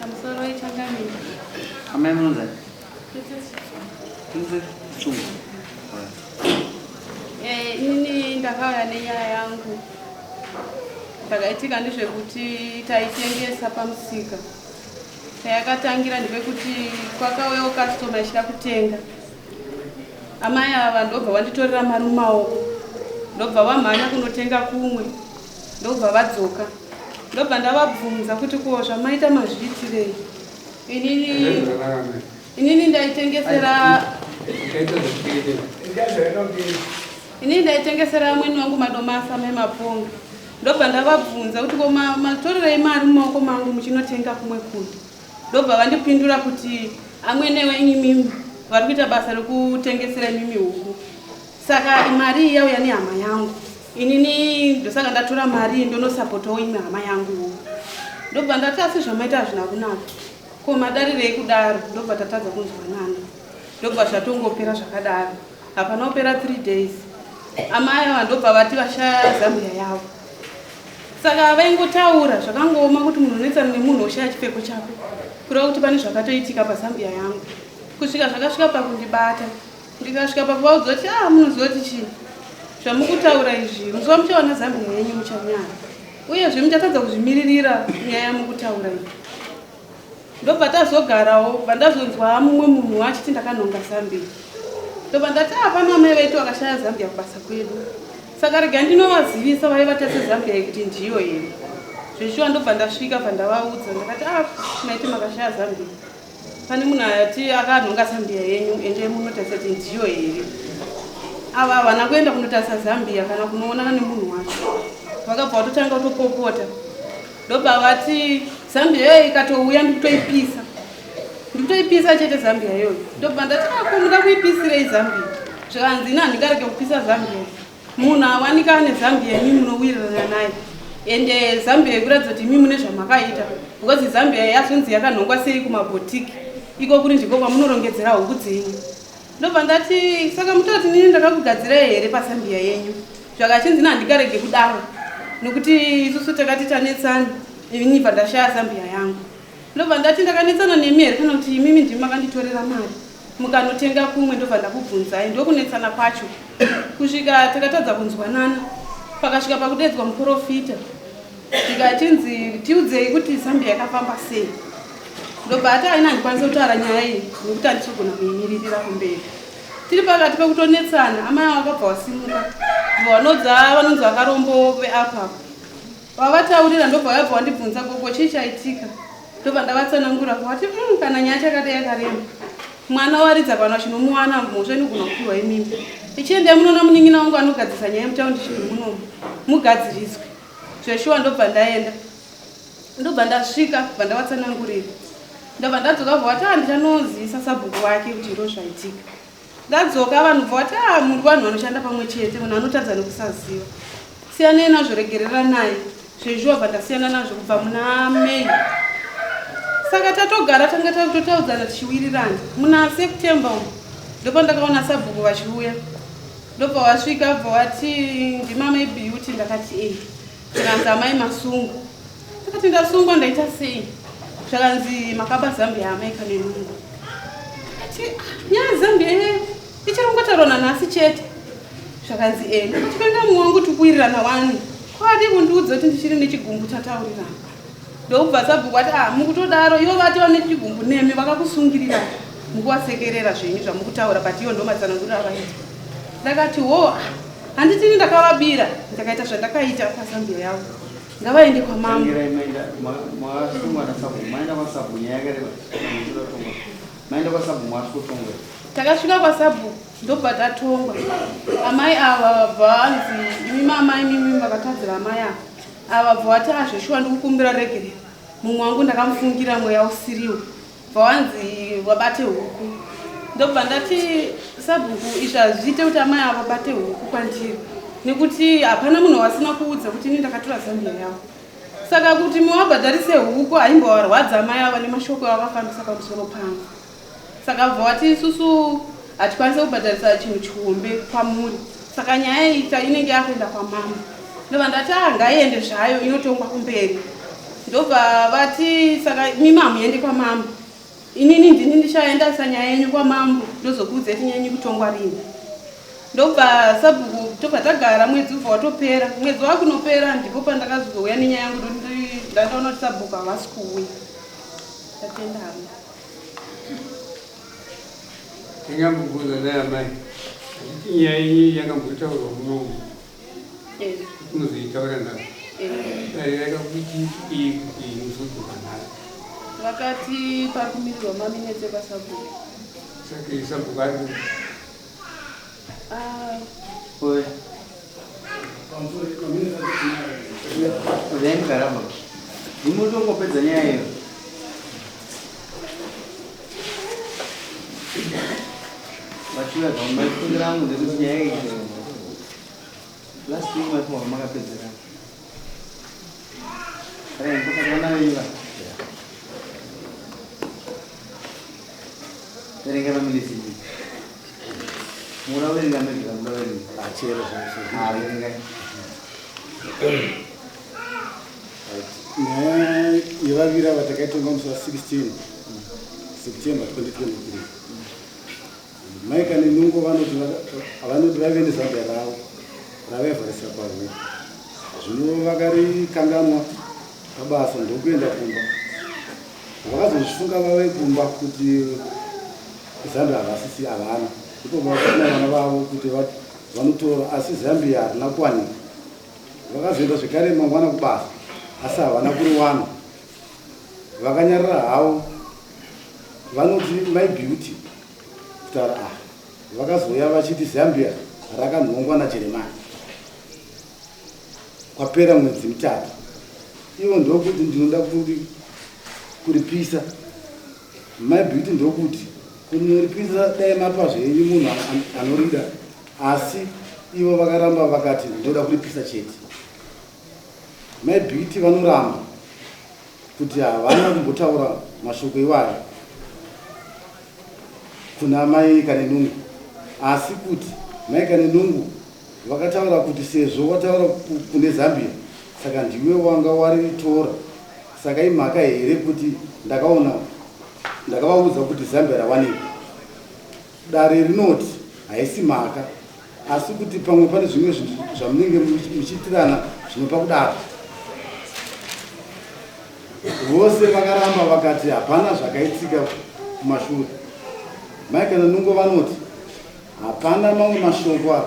Amsoro ichangamini. Amemuza. Chungu. Inini ndakauya nenyaya yangu. Takaitika ndezvekuti taitengesa pamusika. Tayakatangira ndepekuti kwakauyawo customer achida kutenga. Amai ava ndobva vanditorera mari mumaoko. Ndobva vamhanya kunotenga kumwe. Ndobva vadzoka. Ndobva ndavabvunza kuti ko zvamaita mazviitirei. Inini ndaitengesera amweni wangu madomasi amaponga. Ndobva ndavabvunza kuti ko matorerei mari mumaoko mangu muchinotenga kumwe kuno. Ndobva vandipindura kuti amwenewo imimi vari kuita basa rekutengesera imimi huku. Saka mari yauya nehama yangu. Inini ndosaka ndatora mari ndonosapotawo imwe hama yangu. Ndobva ndati asi zvamaita hazvina kunaka. Ko madarirei kudaro. Ndobva tatadza kunzwanana. Ndobva zvatongopera zvakadaro. Hapana kupera 3 days. Amai ava ndobva vati vashaya Zambia yavo. Saka vaingotaura zvakangooma kuti munhu unoitsana nemunhu oshaya chipfeko chako. Kureva kuti pane zvakatoitika paZambia yangu. Kusvika zvakasvika pakundibata. Ndikasvika pakuvaudza kuti munoziva kuti chii. Zvamukutaura izvi muziva muchaona Zambia yenyu muchanyara. Uyezve muchatadza kuzvimiririra nyaya yamukutaura izvi. Ndobva tazogarawo vandazonzwa mumwe munhu achiti ndakanhonga Zambia. Ndobva ndati apana mai vedu vakashaya Zambia kubasa kwedu. Saka rega ndinovazivisa vaiva seZambia kuti ndiyo here. Zveshuwa ndobva ndasvika pandavaudza ndakati maiti makashaya Zambia. Pane munhu ati akanhonga Zambia yenyu ende munotarisa kuti ndiyo here. Ava havana kuenda kunotarisa Zambia kana kunoonana nemunhu wacho. Vakabva vatotanga kutopopota. Ndobva vati Zambia iyoyo ikatouya ndikutoipisa chete Zambia iyoyo. Ndobva ndati ko muda kuipisirei Zambia. Zvakanzi ina handingarege kupisa Zambia. Munhu awanika neZambia imi munowirirana naye. Ende Zambia ikuratidza kuti imi mune zvamakaita. Because Zambia yazvinzi yakanhongwa sei kumabhotiki. Iko kuri ndiko kwamunorongedzera huku dzenyu. Ndobva ndati saka mutoti nini ndakakugadzirai here paZambia yenyu. Zvakachinzi handingarege kudaro. Nokuti isusu takati tanetsana. Inini ndashaya Zambia yangu. Ndobva ndati ndakanetsana nemi here kana kuti imimi ndimi makanditorera mari. Mukanotenga kumwe ndobva ndakubvunzai ndokunetsana kwacho. Kusvika takatadza kunzwanana. Pakasvika pakudedzwa muprofita. Tikachinzi tiudzei kuti Zambia yakafamba sei. Ndobva ati haina handikwanisa kutaura nyaya iyi nokuti handichagona kuimiririra kumberi. Tiri pakati pekutonetsana amai vakabva vasimuka. Vanonzi vakarombo veapapo. Vavataurira ndobva vabva vandibvunza koko chii chaitika. Ndobva ndavatsanangura vati kana nyaya chakadai yakarema. Mwana waridza pano chinomuwana mhosva inogona kupiwa imimi. Ichienda munoona munin'ina wangu anogadzisa nyaya yemutaundi chiri munomu. Mugadziriswe. Zveshuwa ndobva ndaenda. Ndobva ndasvika bva ndavatsanangurira. Ndobva ndadzoka vati handichanozivisa sabhuku wake kuti ndo zvaitika. Ndadzoka vanhu vati muri vanhu vanoshanda pamwe chete munhu anotadza nekusaziva. Siyanei nazvo regerera naye. Zveshuwa bva ndasiyana nazvo kubva muna Mei. Saka tatogara tanga tatotaudzana tichiwirirana. Muna September ndobva ndakaona sabhuku vachiuya. Ndobva vasvika bva vati ndimamai Beauty ndakati zvakanzi amai masungu. Ndakati ndasungwa ndaita sei? Zvakanzi makapa Zambia amaika nenungo. Ndakati nyaya Zambia icharongotaurwa nhasi chete. Zvakanzi ndakatipenda mumwe wangu tikuwirirana wani. Kwadi kundiudza kuti ndichiri nechigumbu tataurirana. Ndobva sabhuku ati mukutodaro ivo vati vane chigumbu nemi vakakusungirira mukuvasekerera zvenyu zvamukutaura but ivo ndomatsanangurira avaita. Ndakati handitini ndakavabira ndakaita zvandakaita paZambia yavo. Ngavaende kwamama. Takasvika kwasabhuku ndobva tatongwa. Amai ava vabva vanzi imi mamai mimi vakatadzira amai ava bva vati zveshuwa ndikukumbira regerera. Mumwe wangu ndakamufungira mweya usiriwo. Bva vanzi wabate huku. Ndobva ndati sabhuku izvi hazviite kuti amai ava bate huku kwandiri. Nekuti hapana munhu wasina kuudza kuti ini ndakatora Zambia yavo. Saka kuti muwabhadharise huku haimbovarwadza amai ava nemashoko avafambisa pamusoro pangu. Saka bva vati isusu hatikwanisa kubhadharisa chinhu chihombe kwamuri. Saka nyaya iyi inenge yakuenda kwamama. Ndobva ndati ngaiende zvayo inotongwa kumberi. ndobva vati saka mimi hamuendi kwamambo, inini ndini ndichaendesa nyaya yenyu kwamambo ndozokuudza tinyenyi kutongwa rini. Ndobva sabhuku tobva tagara mwedzi ubva watopera, mwedzi wakunopera ndipo pandakazouya nenyaya yangu ndandaona kuti sabhuku havasi kuuya. Tatenda hama. Ndingamubvunza naye amai, kuti nyaya iyi yakambotaurwa munomu. Kunozoitaura ndavo. Darira kuti iyi muzodzwa nayo. Vakati parikumirirwa maminetse pasabhuku. Saka iyi sabhuku ari kuti. Oi. Udaini karamba. Nimutongopedza nyaya iyo. Vachiuya pamafundiro angu ndekuti nyaya iyi. Last week matuma makapedzerana. Kare ndikakana veiva. Terenga maminisi. Muraweringa mega muraweringa. Achero sasa. Verenga. Yavavira vatakaitwa musi wa16 September 2023. Maika nenungo vanoti vave nezambia ravo ravevharisa pamwe. Zvino vakarikanganwa pabasa ndokuenda kumba. Vakazozvifunga vave kumba kuti Zambia havasisi havana. Ndipo vakana vana vavo kuti vanotora asi Zambia harina kuwanika. Vakazoenda zvekare mangwana kubasa asi havana kuriwana. Vakanyarara havo vanoti my beauty kutaura vakazoya vachiti Zambia rakanhongwa naJeremani. Kwapera mwedzi mitatu. Ivo ndokuti ndinoda kuripisa. My beauty ndokuti kunyoripisa dai mapa zvenyu munhu anorida, asi ivo vakaramba vakati ndoda kuripisa chete. My beauty vanoramba kuti havana kumbotaura mashoko iwayo kuna mai Kanenungu, asi kuti mai Kanenungu vakataura kuti sezvo wataura kune Zambia saka ndiwe wanga waritora, saka imhaka here kuti ndakavaudza kuti Zambia rawanika. Dare rinoti haisi mhaka, asi kuti pamwe pane zvimwe zvamunenge muchiitirana zvinopa kudaro. Vose vakaramba vakati hapana zvakaitika kumashure. Mai Kanenungu vanoti hapana mamwe mashoko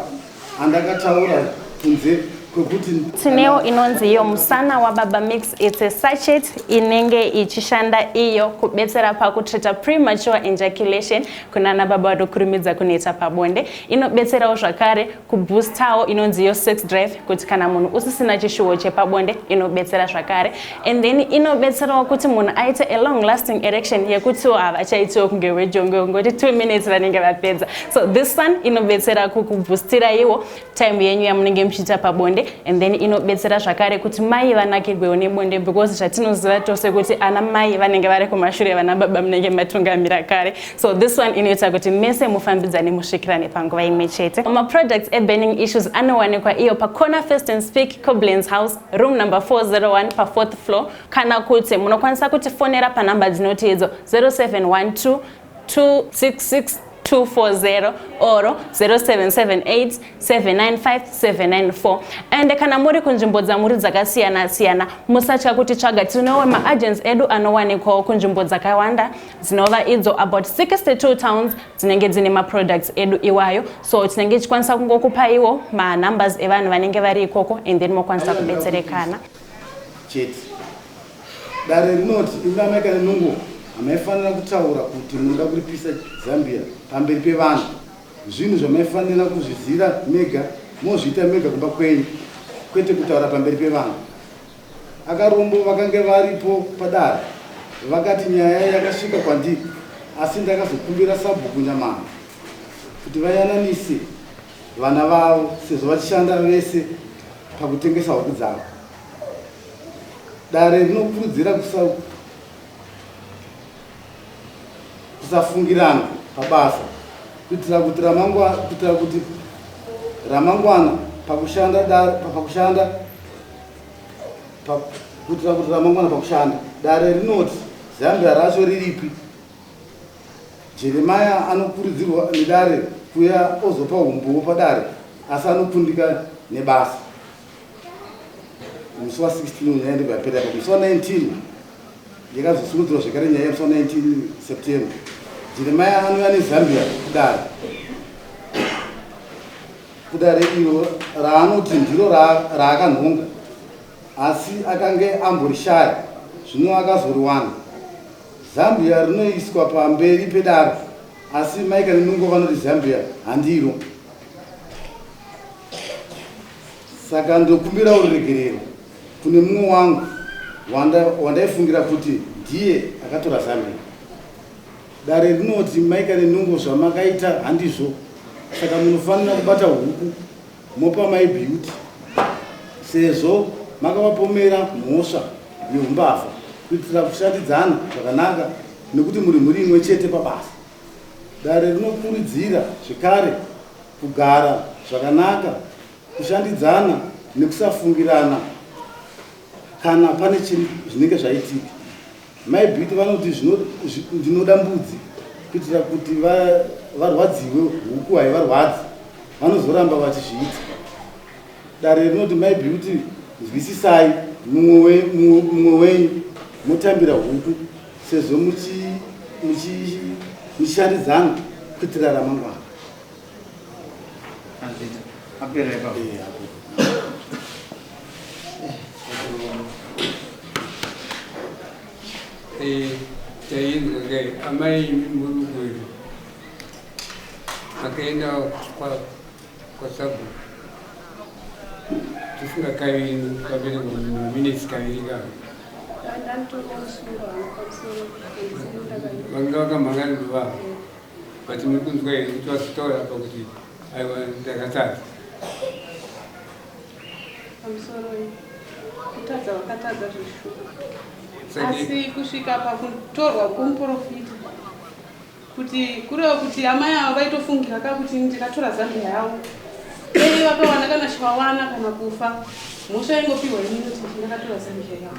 andakataura kunze kwekuti tineo inonzi iyo musana wababa mix. It's a sachet inenge ichishanda iyo kubetsera pakutreta premature ejaculation kunana baba vadokurumidza kunoita pabonde. Inobetserawo zvakare kuboostawo inonzi iyo sex drive kuti kana munhu usisina chishuwo chepabonde inobetsera zvakare. And then inobetserawo kuti munhu aite a long lasting erection yekutiwo havachaitiwo kunge wejongo ngoti 2 minutes vanenge vapedza. So this one inobetsera kukuboostira iwo time yenyu yamunenge muchiita pabonde. And then inobetsera zvakare kuti mai vanakirwewo nebonde, because zvatinoziva tose kuti ana mai vanenge vari kumashure vana baba munenge matungamira kare. So this one inoita kuti mese mufambidzane musvikirane panguva imwe chete. Products burning issues anowanikwa iyo pa Corner First and Speak Koblenz House, room number 401 pa 4th floor. Kana kuti munokwanisa kuti fonera pa namba dzinoti idzo 0712 266 240 or 0778 795 794. And kana muri kunzvimbo dzamuri dzakasiyana siyana musatya kuti tsvaga. Tinowo maagents edu anowanikwawo kunzvimbo dzakawanda dzinova idzo about 62 towns dzinenge dzine maproducts edu iwayo. So tinenge tichikwanisa kungokupa iwo manumbers evanhu vanenge vari ikoko, and then mokwanisa kubetserekana chete. Dare rinoti ina Mai Kanenungu hamaifanira kutaura kuti munoda kuripisa Zambia pamberi pevanhu. Zvinhu zvamaifanira kuzviziva mega, mozviita mega kumba kwenyu, kwete kutaura pamberi pevanhu. Akarombo vakanga varipo padare vakati nyaya yakasvika kwandiri, asi ndakazokumbira sabhuku Nyamana kuti vayananise vana vavo sezvo vachishanda vese pakutengesa huku dzavo. Dare rinokurudzira kusafungirana pabasa kuitira kuti ramangwana pakushanda kuitira kuti ramangwana pakushanda. Dare rinoti Zambia racho riripi. Jeremiah anokurudzirwa nedare kuya ozopa umbowo padare asi anopundika nebasa. Musi wa 16 unyaya ndibva yapera pa musi wa 19 yakazosumudzirwa zvekare nyaya musi wa 19 September. Jeremiah anouya neZambia kudare iro raanoti ndiro raakanhonga asi akange amborishaya zvino akazoriwana. Zambia rinoiswa pamberi pedare asi Maika nenungo vanoti Zambia handiro. Saka ndokumbira uregerero kune mumwe wangu wandaifungira kuti ndiye akatora Zambia. Dare rinoti Maika nenungo zvamakaita handizvo. Saka munofanira kubata huku mopa my beauty sezvo makavapomera mhosva yeumbafa kuitira kushandidzana zvakanaka nekuti muri mhuri imwe chete pabasa. Dare rinokurudzira zvekare kugara zvakanaka, kushandidzana nekusafungirana kana pane zvinenge zvaitika. My beauty vanoti ndinoda mbudzi kuitira kuti varwadziwe huku haivarwadzi vanozoramba vachizviita. Dare rinoti my beauty nzwisisai mumwe wenyu motambira huku sezvo muchishandidzana kuitira ramangwana. Amai muruguru akaenda kwa sabu tifunga kaviri kabiri minutes kaviri kava vanga vakamhanga nduva but mikunzwa here kuti vasitaura apa kuti aiwa ndakatadza pamusoro kutadza wakatadza zvishuka asi kusvika pakutorwa kwomuprofita kuti kureva kuti amai avo vaitofungira kakuti ndikatora Zambia yavo dai vakawana kana chvawana kana kufa mhosva ingopiwa inini kuti ndakatora Zambia yavo.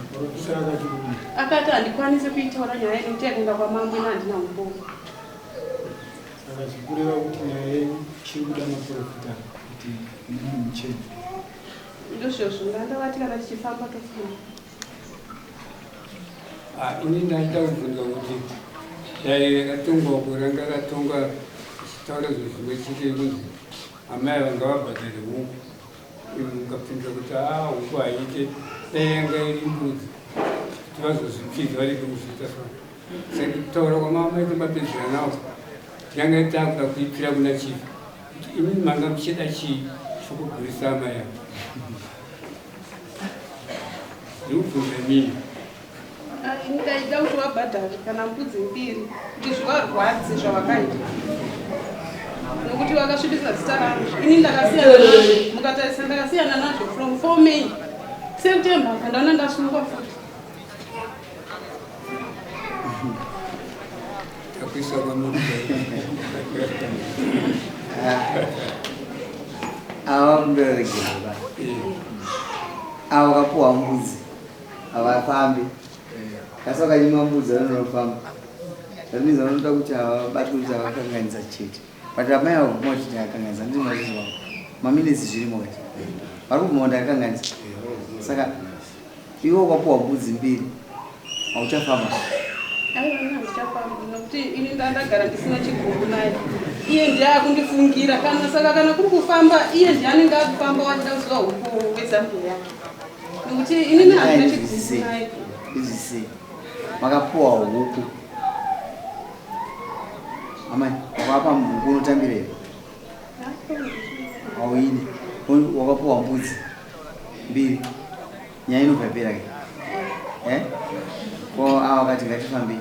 Akati handikwanisi kuitaura nyaya yekuti yakenga kwamambo ina handina umbowo. Saka chikureva kuti nyaya yenyu chiri kuda maprofita kuti inini mucheni. Ndozvozvo ndandavati kana tichifamba tofamba. Ini ndaita kubvunza kuti dai rakatongwa kuranga rakatongwa ichitaura zvimwe chete kunzi amai vanga vabhadhare huku mukapinza kuti huku haite dai yanga iri mbudzi kuti vazozvipfidza vari kuzviita saka kutaura kwamamai tomapedzera navo yanga itakuda kuipfira kuna chifu kuti imini manga muchida chii chokugurisa amai avo ndikubvunza mini ndaida kuti wabhadhare kana mbudzi mbiri kuti zvivarwadzi zvavakaita nokuti vakasvibisa zita rangu. Ini ndakasiyana nazvo mukatarisa ndakasiyana nazvo from 4 May September kandaona ndasungwa futi. Takuisa kwamunhu ava muberekera ava kapuwa mbudzi havafambi kasi vakanyima mbudzi vanonofamba zvatinzi vanoda kuti havabati kuti havakanganisa chete but amai vavuma kuti akakanganisa ndinoziva maminitsi zvirimo kati vari kubvuma kuti akakanganisa saka ivo ukapuwa mbudzi mbiri hauchafamba nokuti ini ndandagara ndisina chigumbu naye iye ndiye akundifungira kana saka kana kuri kufamba iye ndiye anenge akufamba wachida kuziva huku hwezambia yake nokuti inini handina chigumbu naye. Izvise makapuwa huku amai wakapa huku unotambira here hauini wakapuwa mbudzi mbiri nyaya inobva yapera ke ko ava vakati ngatifambei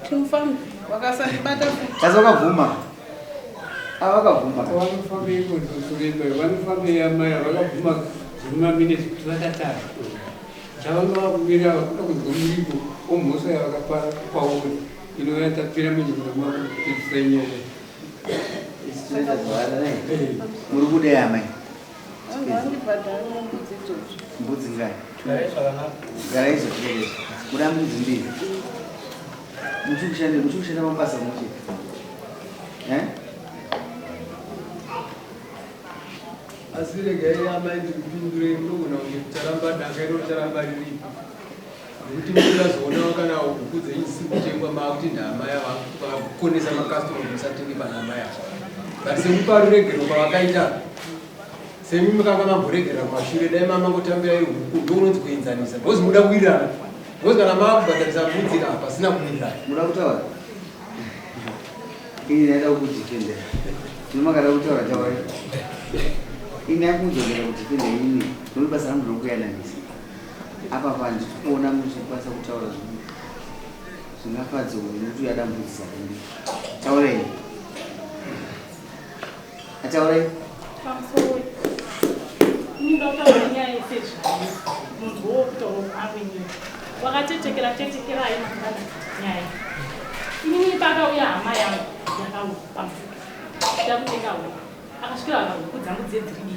timufambi vakasandibata futi kasi vakabvuma ava vakabvuma vanofambei kusuremba vanofambei amai vakabvuma zvimaminitsi kuti vakatara chavanga vakumira vakuda kunzwa muripo omhosa yavakapara kwauri inovayatapira munyika makudzidzisa nyaya muri kudai amai Mbudzi ngai. Garaizo chete. Muda mbudzi mbili. Muchikushanda mabasa muchi. Asire gaya amaindi kupindure ndogona kutaramba dakairo taramba riri. Kuti mura zona kana ukudze isiku tengwa makuti ndama yava kukonesa makastoma musatengi panama yacho. But semuparegero kwakaita semimi kanga mamboregera mashure dai mama ngotambira iri huku ndononzi kuenzanisa because muda kuirana because kana makubhadharisa mbudzi apa pasina kuirana muda kutaura ini naenda kukudhifendera ndimakada kutaura tauri ini akuzogera kudhifendera ini ndono basa rangu rokuyananisa apa pandi kuona muchikwanisa kutaura zvingafadza kuti muti uyadambudzisa kundi taurei ataurei wakatetekera ayi makana nyaya inini pakauya hama yangu yakaupamufuka ndakutengawo akasvikira akakudzangu dzedziridi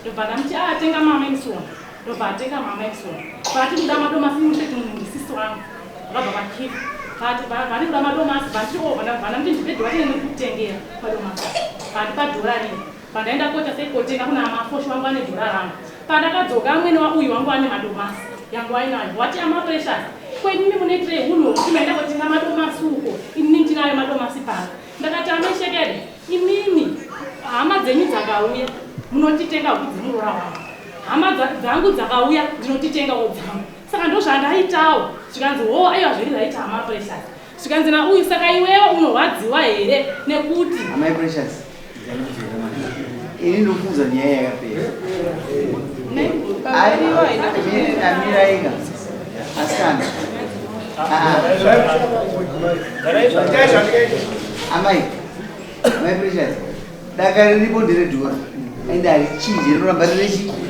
ndobva ndamuti atenga mama emusona ndobva atenga mama emusona pati kuda madomasi musheti mungisisi wangu vakabva vakipa pati vani kuda madomasi vandamuti ndipedhi watene kutengera madomasi pati padhora rini pandaenda kota seikotenga kuna mafosho wangu ane dhora rangu pandakadzoka amwene uyu wangu ane madomasi yangu ainayo wati amaprecious kwenini mune tray uno timaenda kotenga madomasi uko inini ndinayo madomasi pano ndakati ameshekede imimi hama dzenyu dzakauya munotitenga hudzi murora wangu hama dzangu dzakauya ndinotitenga wodzangu saka ndozvandaitawo zvikanzi aiwa zviri zvaita hama precious zvikanzi nauyu saka iwewo unorwadziwa here nekuti amai precious ini ndokuudza nyaya yakapera amiraika asikana amai precious daka riripo nderedhora ende harichinje rinoramba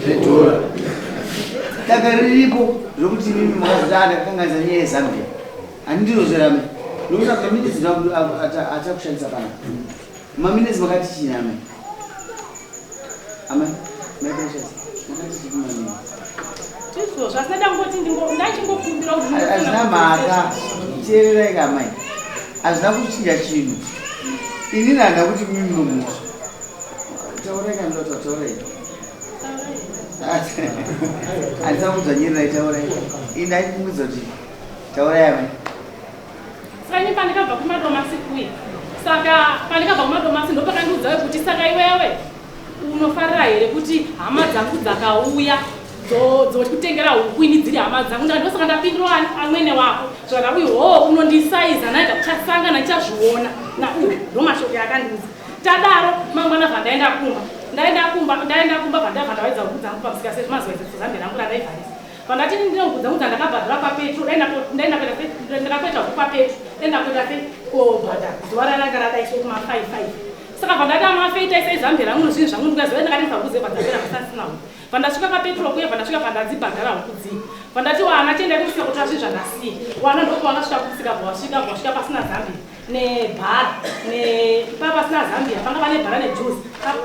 redhora daka riripo rokuti mimi makazotanda kukanganisa nyaya yezambia handindirozveramai nokuti maminezi achakushandisa pana maminezi makati chini amai amai precious makati chini maminezi hazvina mhaka teererai kamai hazvina kuchinja chinhu ini ndanda kuti mimi nomutsva taurai kandotaura taurai handisa kudzvanyirai taurai ini ndaikumbudza kuti taurai amai saka ini pandikabva kumadomasi kuya saka pandikabva kumadomasi ndopakandiudzawe kuti saka iwewe unofarira here kuti hama dzangu dzakauya dzokutengera huku ini dziri hama dzangu ndosaka ndapindura amwene wako zvaka uyu unondisaiza naita kuchasangana ichazviona nauyu ndomashoko yakandiudza tadaro mangwana bvandaenda kumba bvandabva ndawaidza huku dzangu pamusika sezvimazuva ezvezambia rangu randaivharisa pandati ndinogudza kuti ndakabhadhara papetro ndakapeta huku papetro endakuita sekobhadhara zuva rananga radaiswa kuma55 saka pandati amafeita isezambia rangu nozvinhu zvangu ndikazova ndakatiza huku dzepadzapera pasasina huku pandasvika papetro kuye pandasvika pandadzibhadhara huku dzii pandati wana tienda kusvika kuti azvi zvandasiya wana ndopawangasvika kusika bwasvika pasina zambia nebhara pasina zambia panga pane bhara nejuzi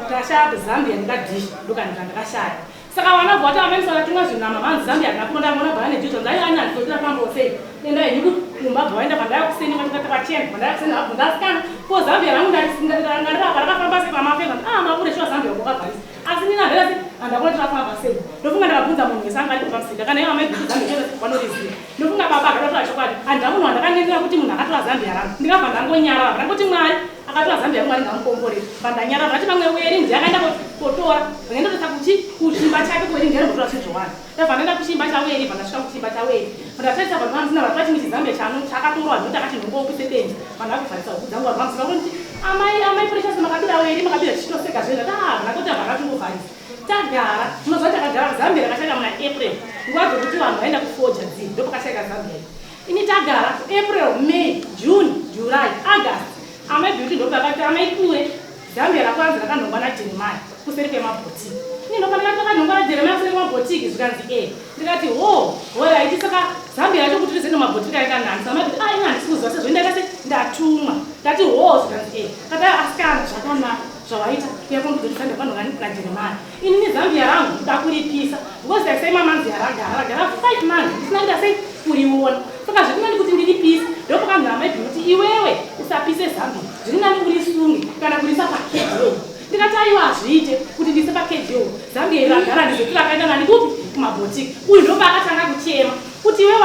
ndashaya zambia ndikadhishi ndokandika ndakashaya saka wana bvati amaimisana tumwe zvinama vanzi zambia ndakunda mona bhara nejuzi ndaiani andikotira pambosei enda henyu kumba bvaenda pandaakuseni pachena pandaakuseni habvu ndasikana ko zambia rangu ndarapa rakafamba sei pamafeza mabure shuwa zambia kwakabharisa asi nini handasi handakona tirafamba sei ndofunga ndakabvunza munhu ngesanga ari pamusika kana iwo amaibviri zambia vanoriziva ndofunga baba akatotora chokwadi handamunhu wandakanendera kuti munhu akatora zambia rangu ndingabva ndangonyarara ndangoti mwari akatora zambia rangu ari ndamukomborera pandanyarara ndati mamwe weri ndiakaenda kotora ndinendotosa kuchimba chake kuweri ndianombotora chizvowani ndabva ndaenda kuchimba chaweri pandasvika kuchimba chaweri pandatarisa vanhu vamusina vari vati muchizambia chakatorwa ndokuti akati ndongoopise benzi pandakuvharisa huku dzangu vari vamusina kuti amai precious makabira weri makabira chichitoseka zvena ndakoti vakatingovharisa tagara munozva takagara zambia rakashaka muna april nguva dzokuti vanhu vaenda kufoja dzii ndopakashaka zambia ini tagara april may june july august amaibeauty ndopakati amaikure zambia rakwanzi rakanhongwa najeremaya kuseri kwemabhotiki ini ndopanakati rakanhongwa najeremaya kuseri kwemabhotiki zvikanzi ndikati horaiti saka zambia racho kuti rizeno mabhotiki aikanhanisa amati ini handisi kuziva sezvo ndaita se ndatumwa ndati zvikanzi kata asikana zvakanaka zvawaita yakondodzisanda vanhu vaNigeria. Ini Zambia rangu ndakuripisa because I say mamanzi yaragara 5 months ndisina kuti asai kuriona. Saka zvitinani kuti ndiripise ndopakanzi amai kuti iwewe usapise Zambia. Zvitinani kurisunge kana kurisa pakejo. Ndikati aiwa azviite kuti ndise pakejo. Zambia iragara ndizotira kaenda nani kupi kumabotiki. Uyu ndopa akatanga kuchema kuti iwewe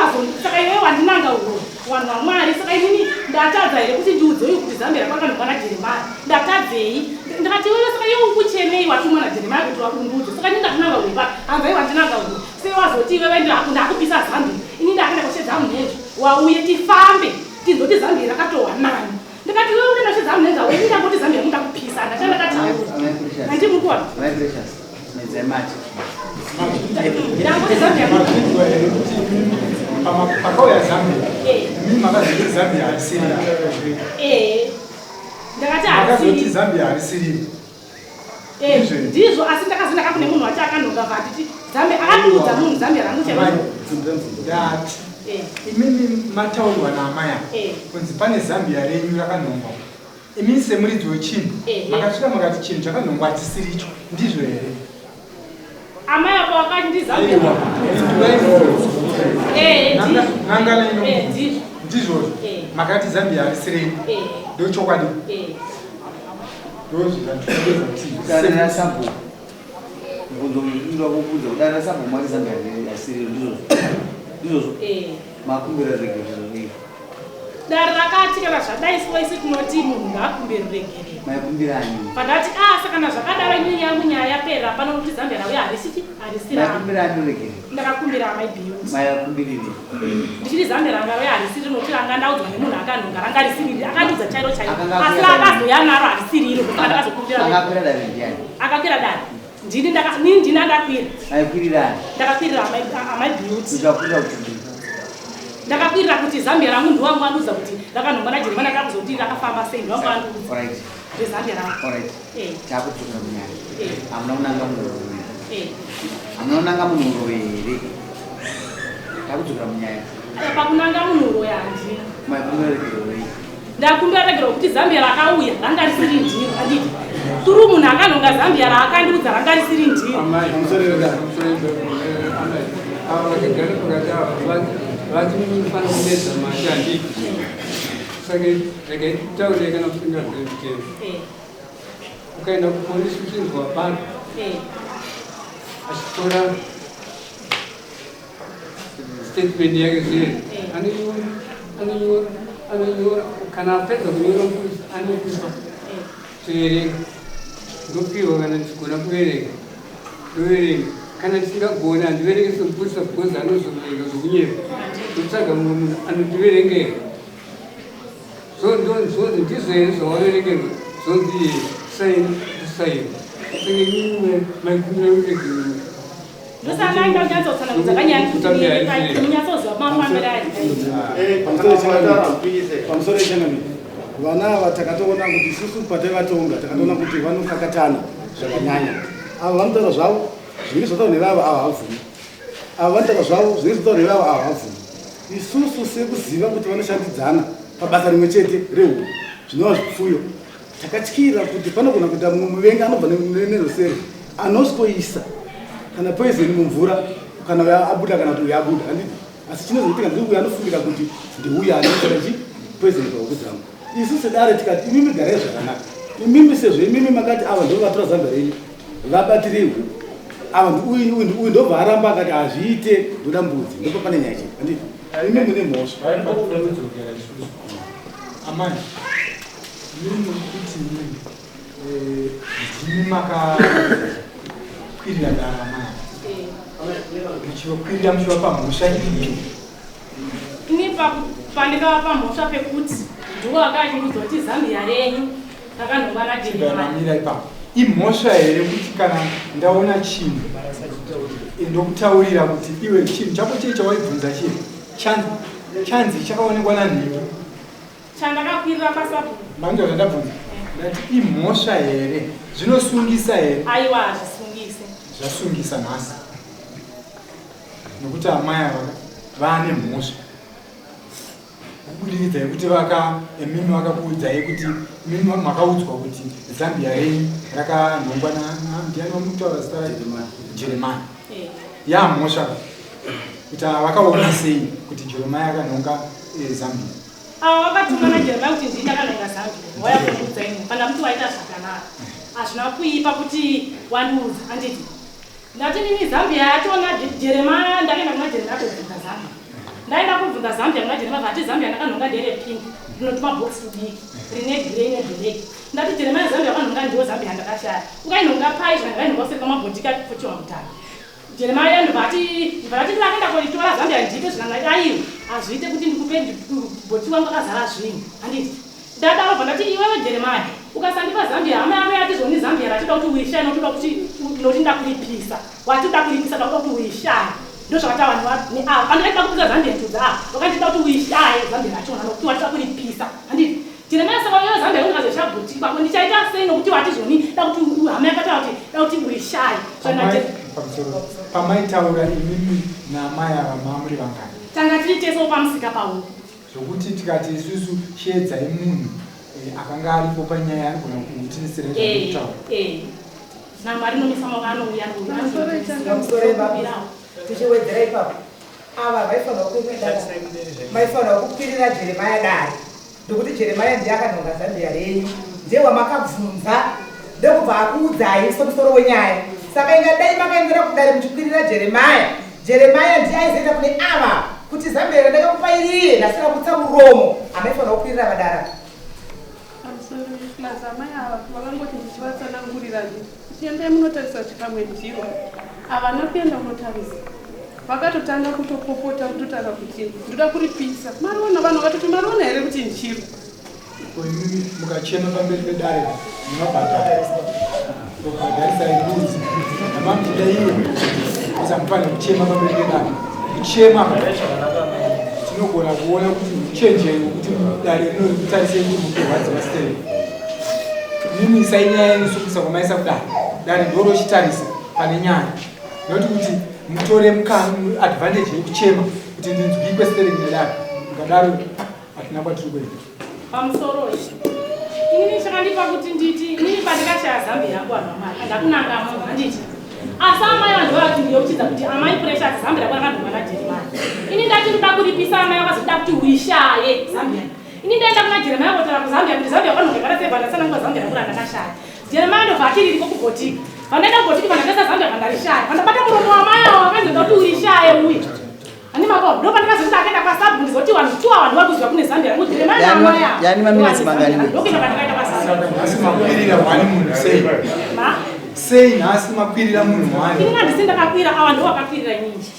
saka iwewe wandinanga uwo. Vanhu vaMwari saka inini ndatadza here kuti ndiudzoyi kuti Zambia rakanogwa naJeremia. Ndatadzei ndakati wewe saka iwe ukuchemei watumwa naJeremia kuti wakumbudze. Saka ndinga ndinanga uwo hanzai wandinanga uwo. Sei wazoti iwewe ndakupisa Zambia. Ini ndakaenda kushedza munezvo wauye tifambe tizoti Zambia rakatowa nani. Ndikati wewe unoenda kushedza munezvo wewe ndangoti Zambia mundakupisa ndachanda kataura. Nandi mukona. My precious. Nzemati. Ndangoti Zambia pakauya Zambia mimi makazoti Zambia harisiri ndakati makazoti Zambia harisiri ndizvo asi ndakazinda kakune munhu wacho akanhonga vatiti Zambia akandiudza munhu Zambia rangu ndati imimi mataurwa naamaya kunzi pane Zambia renyu rakanhongwa imini semuridzi wechinhu makasvika makati chinhu chakanhongwa hatisiricho ndizvo here amaya po wakati ndi Zambia nangana ino ndizvo makati Zambia harisiri ndochokwadi Dana sample. Ndo kubuza dana sample mari Zambia harisiri ndizvo. Makumbira regere. Dara rakati kana zvadaiswa isi kunoti munhu ngaakumbire regere. Makumbirani. Padati saka na zvakadaro nyaya yapera pano kuti Zambia nayo harisiri. Makumbirani regere. Ndakakumbira my bill. Makumbirani. Ndichiri Zambia ranga roya harisiri noti ranga ndaudzwa nemunhu akanhonga ranga risiri akandiudza chairo asi akazoyanaro harisiri iro kuti akazokumbira. Akakwira dare ndiani. Akakwira dare. Ndini ndakakwira. Makwirira. Ndakakwirira my beauty. Ndakwira kuti ndakakwirira kuti Zambia rangu ndo wangu anudza kuti rakanhongwa naJeremia ndakazoti rakafamba sei ndo wangu anudza. Alright. Zambia rangu. Alright. Chakutukira munyaya. Amuna unanga munhu. Amuna munhu here. Chakutukira munyaya. Pakunanga munhu yandi. Makumbira regere. Ndakumbira regere kuti Zambia rakauya ranga risiri ndiro anditi. Turu munhu akanhonga Zambia raakandiudza ranga risiri ndiro. Vati mifana kunesa mashandi. Sake rege taure kana kusinga ke. Ukaenda ku police uchinzwa pano. Ashikora statement yake zile. Ani kana pesa kunyoro polisi ani kusa. Tere ngopiwa kana chikora kuereka. Kuereka kana tisingagona ndivereke semupurisa because anozovereka zvokunyeva totsvaga munhu anotiverengera zonzi ndizvo here zvawaverengerwa zonzi saini kusaini senge mimwe maikumbira uregero pamusoro echangamii vana ava takatoona kuti isusu pataivatonga takatoona kuti vanokakatana zvakanyanya ava vanotaura zvavo zviri zvotaura nevavo ava havabvumi ava vanotaura zvavo zviri zvotaura nevavo ava havabvumi isusu sekuziva kuti vanoshandidzana pabasa rimwe chete rehuku zvinova zvipfuyo takatyira kuti panogona kuita mumwe muvengi anobva nerusere anosikoisa kana poizeni mumvura kana abuda kana kuti uyu abuda handiti asi chinozoitika ndeuyu anofungira kuti ndeuyu anoisarachi poizeni pahuku dzangu isu sedare tikati imimi garai zvakanaka imimi sezvo imimi makati ava ndo vatora Zambia renyu vabatirei huku ava uyu ndobva aramba akati hazviite ndoda mbudzi ndopa pane nyaya chii handiti imimi nemhosva amani mimi kuti ndimi makakwirira darama muchivakwirira muchiva pamhosva iyi ini pandikava pamhosva pekuti ndiwo akachindudza kuti Zambia renyu rakanhongwa naJeremia ipapo imhosva here kuti kana ndaona chinhu ndokutaurira kuti iwe chinhu chako chii chawaibvunza chii chanzi chakaonekwa nanhiki chandakakwirira pasapo manzo ndabvunza ndati imhosva here zvinosungisa here aiwa hazvisungise zvasungisa nhasi nokuti amai ava vane mhosva kubudikidza yekuti mimi vakakuudzai kuti mimi makaudzwa kuti Zambia renyu rakanhongwa ndiani wamutaura zita Jeremani yamhosva kuti vakaona sei kuti Jeremani akanhonga Zambia wakatuma naJeremani kuti ndini akanhonga Zambia wayakubudza ino kana mtu waita zvakanaka hazvina kuipa kuti wandiudza handiti ndati nini Zambia yatona Jeremani ndakaenda kuna Jeremani kubvunza Zambia ndaenda kubvunza Zambia kuna Jeremani vati Zambia ndakanhonga ndere pink rinotuma box diki rine grey neblack ndati Jeremani Zambia akanhonga ndiwo Zambia ndakashaya ukainhonga pai zvangainhonga useka mabhodika kuchiwa mutano Jeremani andobati ndakati ndakaenda kuitora Zambia ndipe zvangadaiwo hazviite kuti ndikupe bhoti wangu akazara zvinhu handiti ndadaro vandati iwewe Jeremani ukasandipa Zambia hama yako yatizoni Zambia ratida kuti uishaya notoda kuti noti ndakuripisa watida kuripisa ndakuda kuti uishaya ndozvakati vanhu vandaita kupisa Zambia tudza wakandida kuti uishaye Zambia rachona nokuti watida kuripisa handiti Jeremani saka iwewe Zambia ungazoshabhoti kwako ndichaita sei nokuti watizoni da kuti hama yakataura kuti da kuti uishaye pamaitaura imimi namai avamamuri vangani tanga tiiteso pamusika pauko zvokuti tikati isusu shedzai munhu akanga aripo panyaya anogona kutinisira zvakutaura namwari nomisa maoko anouya tichiwedzera ipapo ava maifanira kukwirira Jeremani dare ndokuti Jeremani ndiye akanhonga Zambia renyu ndiye wamakabvunza ndekubva akuudzai somusoro wenyaya saka ingadai makaenderera kudare muchikwirira Jeremani ndiye aizoenda kune ava kuti Zambia ndakakupairiye nasina kutsa muromo amaifanira kukwirira vadara mazamai ava vakangoti ndichivatsanangurira tiendai munotarisa chikamwe ndiro ava nakuenda munotarisa vakatotanga kutopopota kutotanga kuti ndoda kuripisa mariona vanhu vakatoti mariona here kuti ndiro imimi mukachema pamberi pedare munobhadharisa Mbudzi namamutida iwe musamufana kuchema pamberi pedare kuchema tinogona kuona kuti chenjeri kuti dare rinotarise kuti mukurwadziwa sei mimi sainyaya yenisukisa kwamaisa kudare dare ndorochitarisa pane nyaya nokuti kuti mutore advantage yekuchema kuti ndinzwikwe stereki nedare mukadaro hatina kwatiri kuenda pamusoro inini chakandipa kuti nditi inini pandikashaya Zambia yangu vanhu vamai handakunanga munhu handiti asi amai vanhu vavati ndiyeuchidza kuti amai pressure Zambia yako rakandhonga naJeremani ini ndati ndoda kuripisa amai vakazoda kuti uishaye Zambia ini ndaenda kuna Jeremani kotara kuZambia kuti Zambia yakanhonga karaseva ndasanangua Zambia yangu randakashaya Jeremani ndobva atiriripo kubhotiki vandaenda kubhotiki vandakaisa Zambia vandarishaya vandabata muromo wamai avo vakanzoda kuti uishaye uye ani mako ndo pandikazoti akaenda pasabu ndizoti vanhu tuwa vanhu vakuziva kune Zambia yangu Jeremani amaya yani maminitsi mangani ndokuenda pandikaita pasabu asi makwirira wani munhu sei nhasi makwirira munhu wani ini ngandisi ndakakwira awa ndo wakakwirira nyinji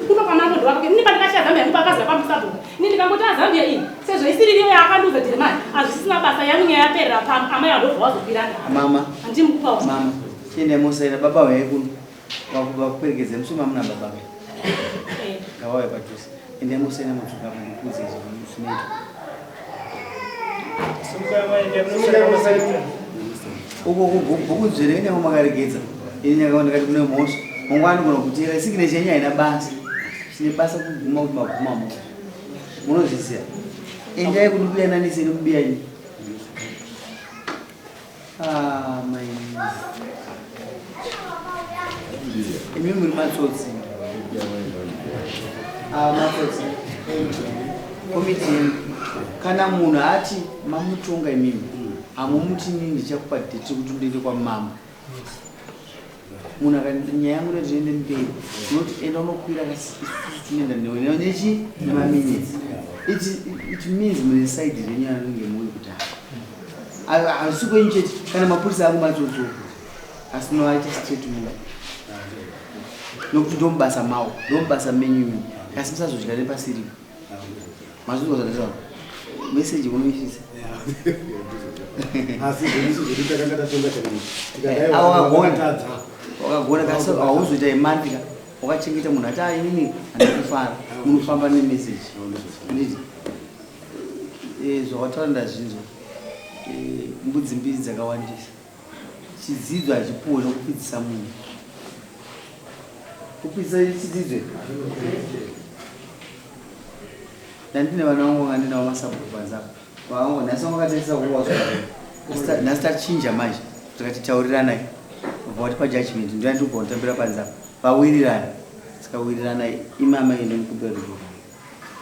kuno pamano ndo wakakwira ini pandikashaya Zambia yangu pakaziva pamusabu ini ndikangoti Zambia ini sezvo isiririyo yakanduza Jeremani hazvisina basa yangu nyaya yaperera pano amai vandobva wazokwira mama handimukupa mama chiende musaira baba wewe kuno wakuperekedza musuma muna baba wewe ngawauya padhuze ende musena mutsvuka mundikudze izvo musuneto uko kubhuku zverenga mumakaregedza ini nyakaona kati kune mhosva mangwana anogona kutera isikine chenyu haina basa chine basa kuguma kuti magumamo munozvisiya endai kuti kuyananiseni kubiyanyi maini imi muri matsotsi matsotsi komiti kana munhu ati mamutonga imimi hamumuti nini ndichakupa deti kuti ndende kwa mama munhu akati nyaya yangu netiende mberi noti enda unokwira kasitinoenda nechi nemaminitsi it means mune saidi renyu anonge muri kudhara hazisi kwenyu chete kana mapurisa ako matsotsoko asi noaita statement nokuti ndomubasa mawo ndomubasa menyu kasi musazodya nepasiripo mazvizvazvataura meseji unoishisa wakagona kasi hauzoita imandika wakachengeta munhu ati inini handikufara munofamba nemeseji nditi zvawataura ndazvinzo mbudzi mbiri dzakawandisa chidzidzo hachipuwe nokupitsisa munhu kupitsisa chidzidzo ndine vana vangu ngandinawo masabhuku panzapa vangu nhasi vakatengesa kuwa nhasi tachinja manje tikatitaurirana kubva kuti pajudgment ndoandikugondotambira panzapa vawirirana sikawirirana imama ine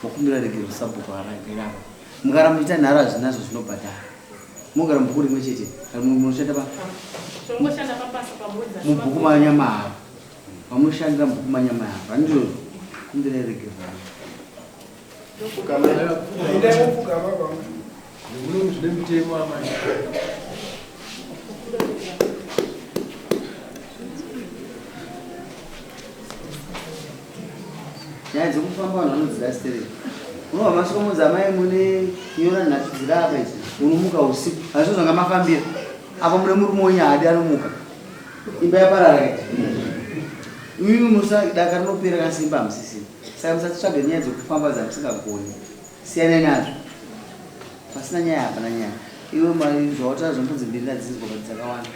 mukumbira regero sabhuku aragerapa mugara muita nharo hazvinazvo zvinobhadhara mugara mubhuku rimwe chete munoshanda mubhuku manyama havo vamushandira mubhuku manyama havo andizvo kumbira regero zvine mutemo amai nyaya dzekufamba vanhu vanodzira sterei unobva masvikomunza amai mune nyora nhatu dziri apa idzi unomuka usiku hazvo zvanga mafambira apa mune murume wenyahadi anomuka imba yaparara kaiti imi musadaka rinopera kasimba hamusisini saka musatitsvaga nyaya dzekufamba dzamusingagoni siyanai nazvo pasina nyaya hapana nyaya iwe mari zvautaura zvembudzi mbiri nadzizwa kuti dzakawanda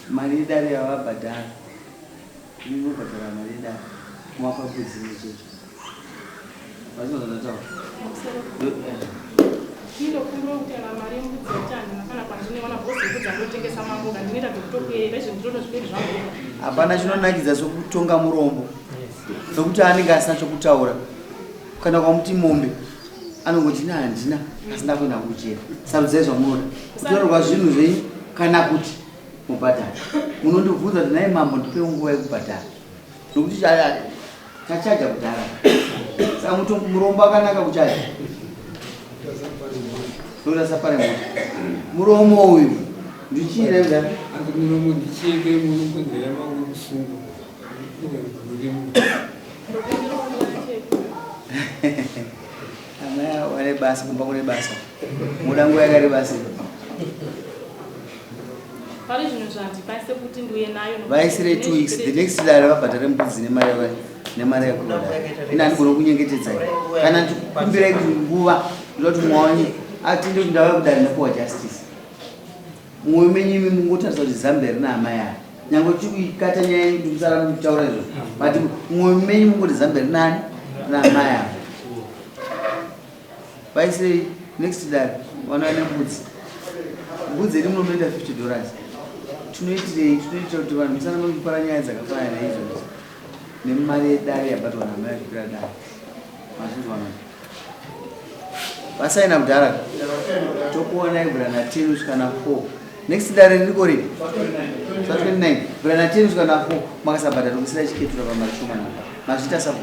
mari idare yavabhadhara inobhadhara mari idare mumapabudzi nechecho vachinozotaura hapana chinonakidza sokutonga murombo nokuti anenge asina chokutaura kana kwamuti mombe anongoti handina asina kuenda kuchera sarudzai zvamunoda kutorerwa zvinhu zvenyu kana kuti mubhadhara munondibvunza kuti nai mambo ndipewo nguva yekubhadhara nokuti tachaja kudhara saka murombo akanaka kuchaja ndoda sapare moto muromo uyu ndichiira muromo ndichienge munokonzera mamwe musungu amaya wane basa kumba kune basa muda nguva yakareba sei pari zvinhu zvandikwanise kuti ndiuye nayo vaisire 2 weeks the next day vabhadhare mbudzi nemari yekuroda ina andigona kunyengetedzai kana ndikumbirai kuti nguva ndoti mwaonye atinde kuti ndava kudari nepuwa justice mwoyo menyu imi mungotarisa kuti Zambia rina amai aya nyange tichikata nyaya ndikusara mutaura izvo but mwoyo menyu mungoti Zambia rinani rina amai aya vaisire next day vana vane mbudzi iri munonoita $50 tinoitirei tinoitira kuti vanhu musana mukupara nyaya dzakafanana naizvozvo nemari yedare yabatwa namai kupira dare mazvinzi vanoti vasaina kudhara tokuonai brana 10 kusvika na 4 next dare ririko rini 29 brana 10 kusvika na 4 makasabhadhara kusira chiketura pamari shomana mazvita sabo